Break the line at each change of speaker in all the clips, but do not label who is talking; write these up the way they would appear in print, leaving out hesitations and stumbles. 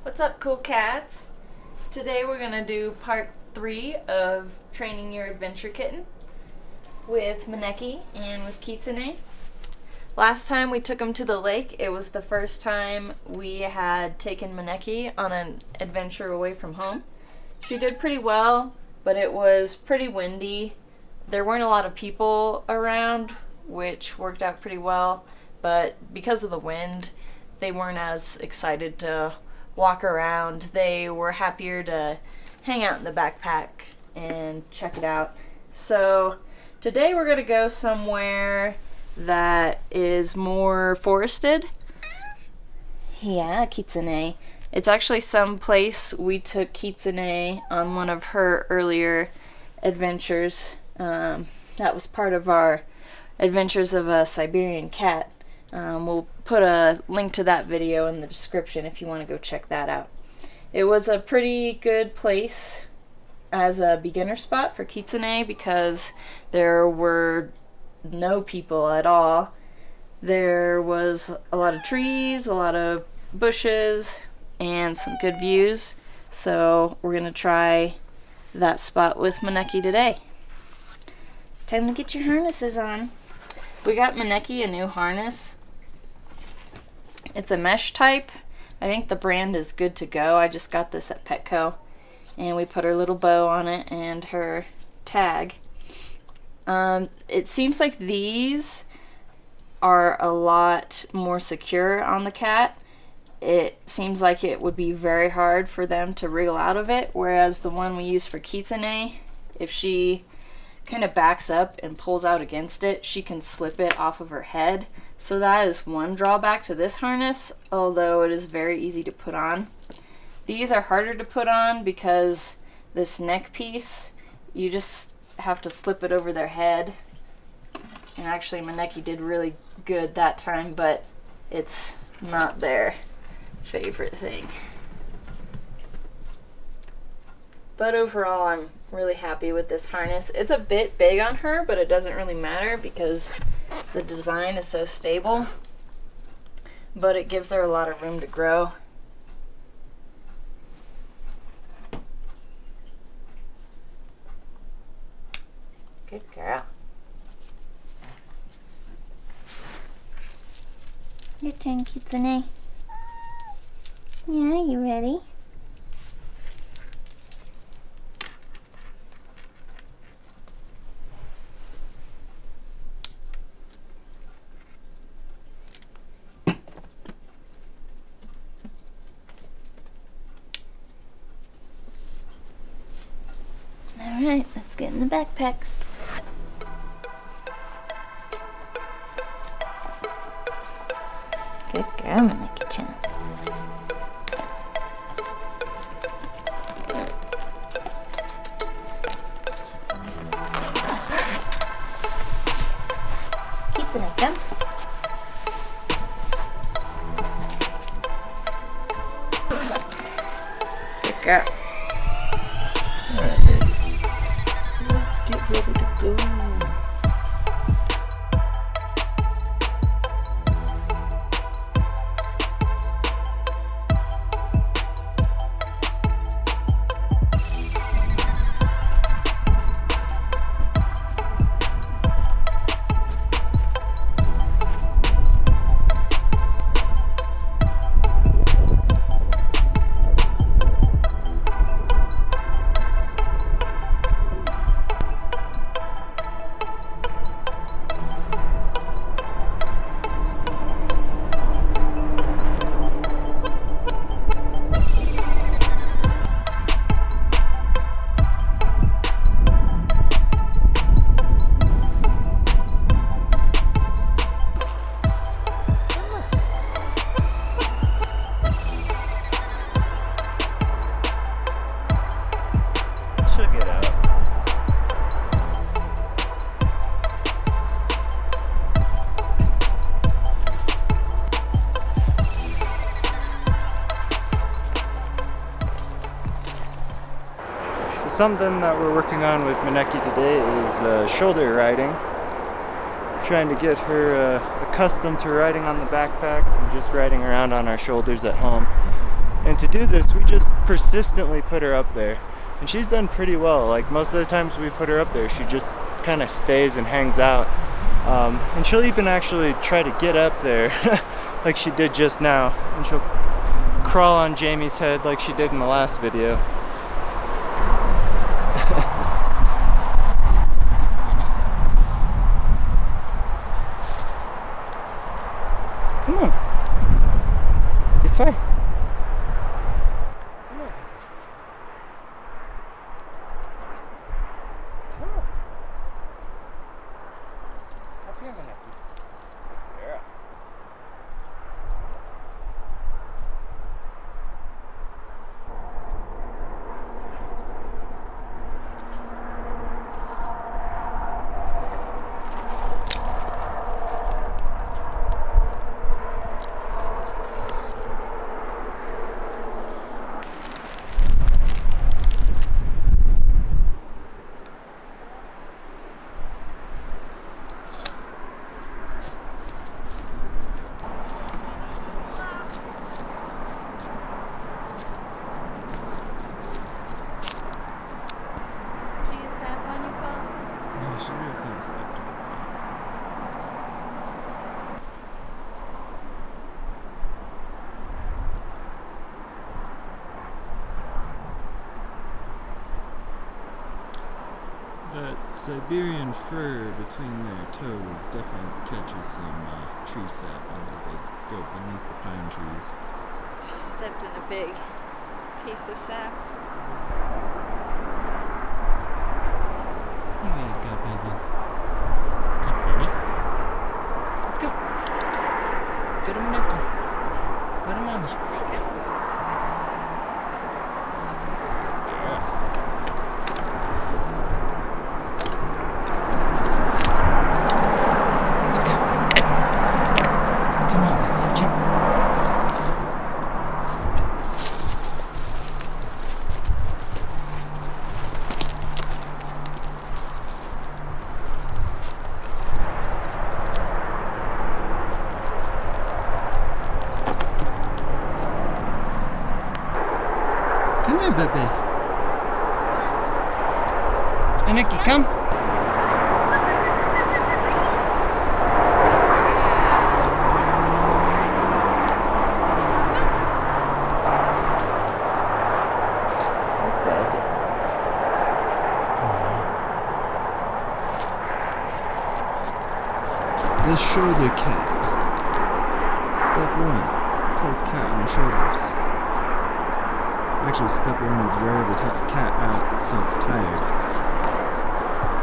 What's up, cool cats? Today we're gonna do part 3 of training your adventure kitten with Maneki and with Kitsune. Last time we took him to the lake, it was the first time we had taken Maneki on an adventure away from home. She did pretty well, but it was pretty windy. There weren't a lot of people around, which worked out pretty well, but because of the wind, they weren't as excited to walk around. They were happier to hang out in the backpack and check it out. So today we're going to go somewhere that is more forested. Yeah, Kitsune. It's actually some place we took Kitsune on one of her earlier adventures. That was part of our Adventures of a Siberian Cat. We'll put a link to that video in the description if you want to go check that out. It was a pretty good place as a beginner spot for Kitsune because there were no people at all. There was a lot of trees, a lot of bushes, and some good views. So we're going to try that spot with Maneki today. Time to get your harnesses on. We got Maneki a new harness. It's a mesh type. I think the brand is good to go. I just got this at Petco. And we put her little bow on it and her tag. It seems like these are a lot more secure on the cat. It seems like it would be very hard for them to wriggle out of it, whereas the one we use for Kitsune, if she kind of backs up and pulls out against it, she can slip it off of her head. So that is one drawback to this harness, although it is very easy to put on. These are harder to put on because this neck piece, you just have to slip it over their head. And actually Maneki did really good that time, but it's not their favorite thing. But overall, I'm really happy with this harness. It's a bit big on her, but it doesn't really matter because the design is so stable. But it gives her a lot of room to grow. Good girl. Your turn, Kitsune. Yeah, you ready? Alright, let's get in the backpacks. Good girl, Maneki-chan. Kitsune, come. Good girl. Get ready to go.
Something that we're working on with Maneki today is shoulder riding. Trying to get her accustomed to riding on the backpacks and just riding around on our shoulders at home. And And to do this, we just persistently put her up there. And she's done pretty well. Like most of the times we put her up there, she just kind of stays and hangs out. And she'll even actually try to get up there like she did just now. And she'll crawl on Jamie's head like she did in the last video. Come on. This way. Come on. Come on. Up here, Maneki. Yeah. She's got some stuff to it. That Siberian fur between their toes definitely catches some tree sap when they go beneath the pine trees.
She stepped in a big piece of sap.
You gotta go, baby. Kitsune. Let's go. Go to Maneki. Go to Mama. Come on, baby. Jump. Come here, baby. Maneki, come. The shoulder cat. Step 1. Place cat on shoulders. Actually, step 1 is wear the cat out so it's tired.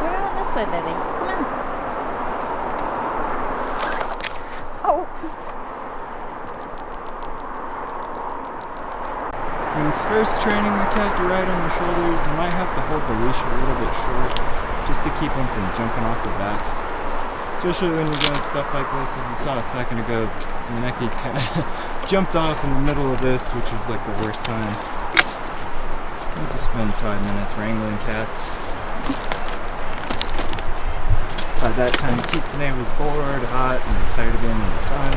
We're going this way, baby. Come on. Oh.
When first training the cat to ride on the shoulders, you might have to hold the leash a little bit short just to keep him from jumping off the back. Especially when you're doing stuff like this, as you saw a second ago, Maneki kind of jumped off in the middle of this, which was like the worst time. I had to spend 5 minutes wrangling cats. By that time, Kitsune was bored, hot, and tired of being in the sun.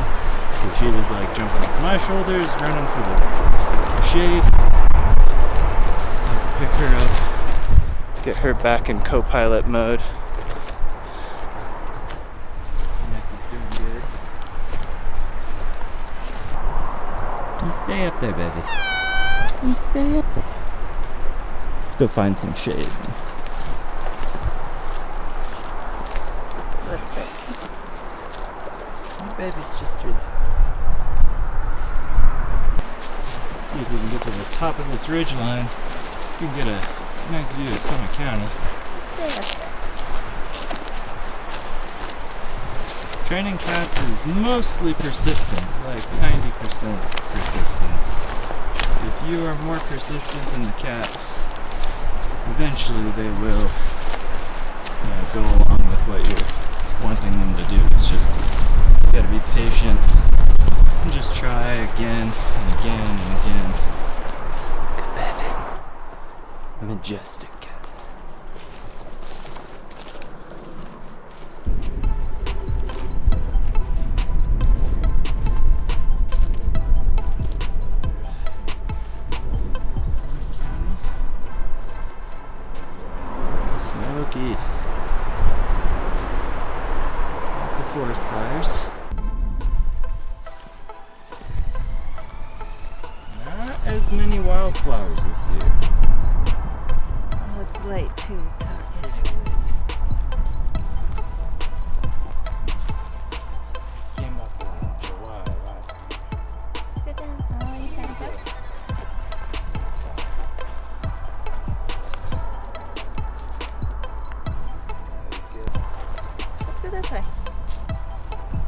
So she was like jumping off my shoulders, running for the shade. So I had to pick her up, get her back in co-pilot mode. Maneki's doing good. You stay up there, baby. You stay up there. Let's go find some shade. My baby's just relaxed. See if we can get to the top of this ridge line. We can get a nice view of Summit County. Training cats is mostly persistence, like 90% persistence. If you are more persistent than the cat, eventually they will go along with what you're wanting them to do. It's just, you gotta be patient and just try again and again and again. Baby. Majestic cat. key. Lots of forest fires. Not as many wildflowers this year.
Oh, it's late too. It's August.
Came up in July last year.
Let's go down. Oh, you can go. Let's go this way.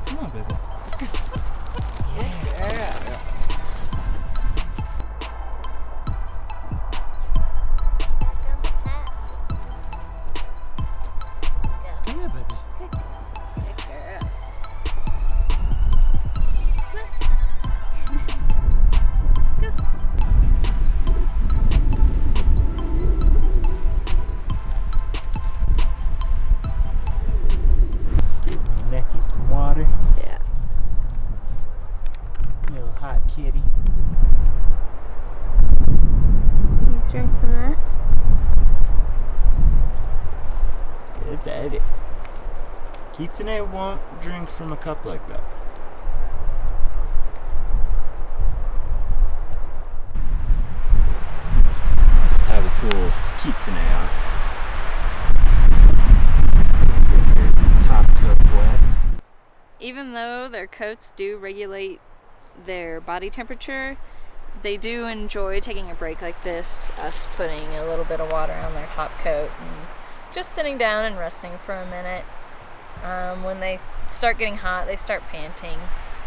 Come on, baby. Let's go.
Yeah.
Come here, baby.
Good girl. Let's go.
Give my necky some water.
Yeah.
Little hot kitty.
You drink from that?
Good daddy. Kitsune won't drink from a cup like that. Let's have a cool Kitsune off. It's gonna get your top coat wet.
Even though their coats do regulate their body temperature, they do enjoy taking a break like this, us putting a little bit of water on their top coat and just sitting down and resting for a minute. When they start getting hot, they start panting,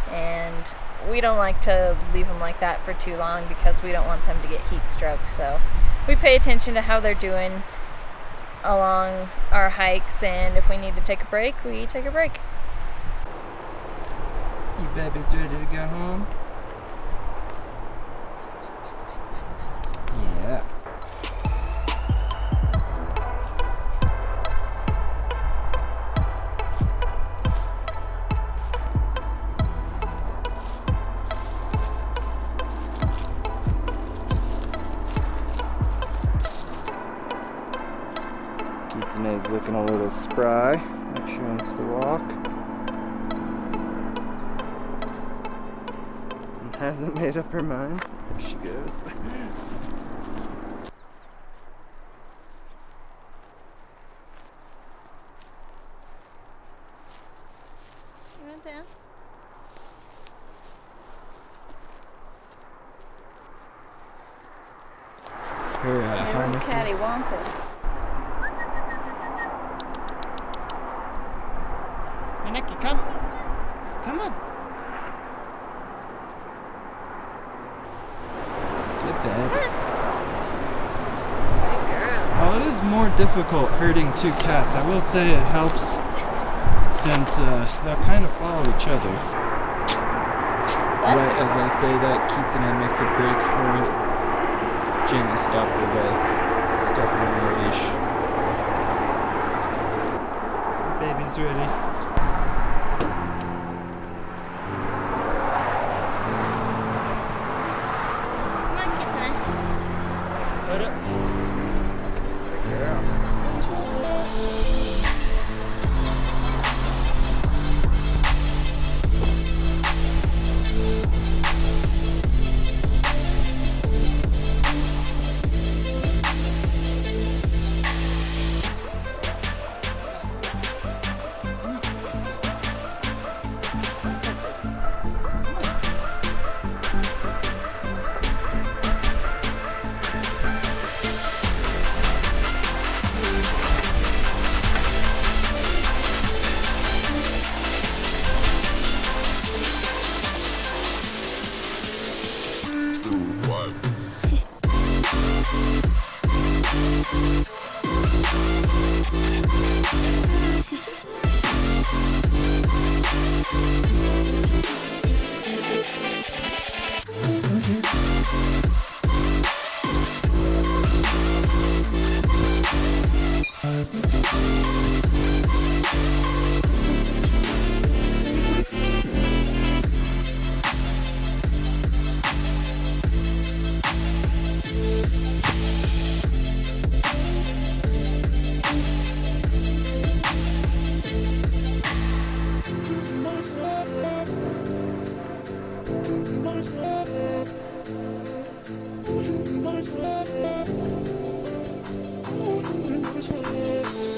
and we don't like to leave them like that for too long because we don't want them to get heat stroke. So we pay attention to how they're doing along our hikes, and if we need to take a break, we take a break.
You baby's ready to go home? Yeah. Kitsune's looking a little spry, like she wants to walk. And hasn't made up her mind. There she goes.
You went down?
Her harnesses.
Cattywampus.
Maneki, come. Come on. Good babies.
Good girl.
While it is more difficult herding two cats, I will say it helps since they'll kind of follow each other. Right as I say that, Kitsune makes a break for it. Gently step on the leash. Baby's ready.
Come on, Kitsune.
Put it. Good girl.
change.